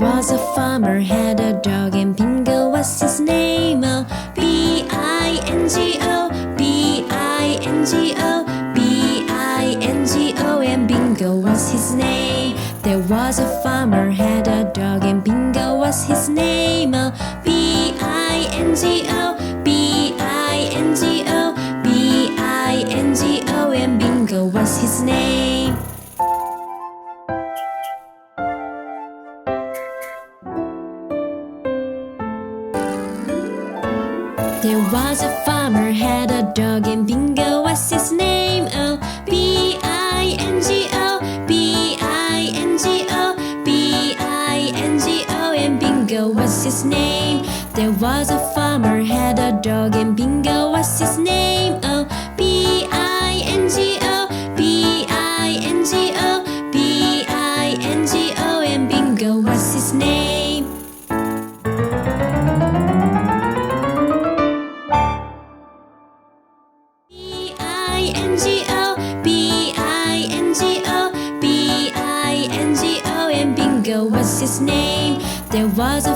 was a farmer, had a dog, and Bingo was his name. Oh, B-I-N-G-O, B-I-N-G-O, B-I-N-G-O, and Bingo was his name. There was a farmer, had a dog, and Bingo was his name. Oh, B-I-N-G-O, B-I-N-G-O, B-I-N-G-O, and Bingo was his name. There was a farmer, had a dog, and Bingo was his name. Oh, B-I-N-G-O, B-I-N-G-O, B-I-N-G-O, and Bingo was his name. There was a farmer, had a dog, and Bingo was his name. Oh, B-I-N-G-O, B-I-N-G-O, B-I-N-G-O, and Bingo was his name. B-I-N-G-O, B-I-N-G-O, B-I-N-G-O, and Bingo was his name. There was a